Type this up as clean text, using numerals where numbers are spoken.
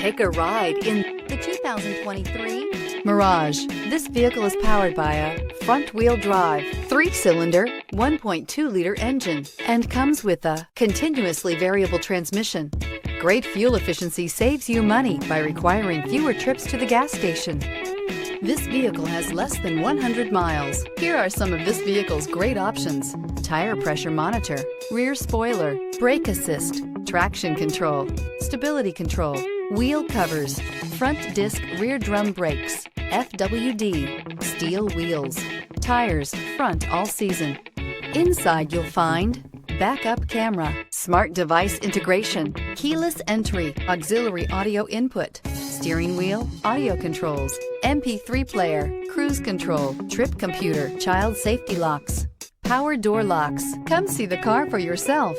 Take a ride in the 2023 Mirage. This vehicle is powered by a front-wheel drive, 3-cylinder, 1.2-liter engine, and comes with a continuously variable transmission. Great fuel efficiency saves you money by requiring fewer trips to the gas station. This vehicle has less than 100 miles. Here are some of this vehicle's great options: tire pressure monitor, rear spoiler, brake assist, traction control, stability control, wheel covers, front disc rear drum brakes, FWD, steel wheels, tires front all season. Inside you'll find backup camera, smart device integration, keyless entry, auxiliary audio input, steering wheel audio controls, MP3 player, cruise control, trip computer, child safety locks, power door locks. Come see the car for yourself.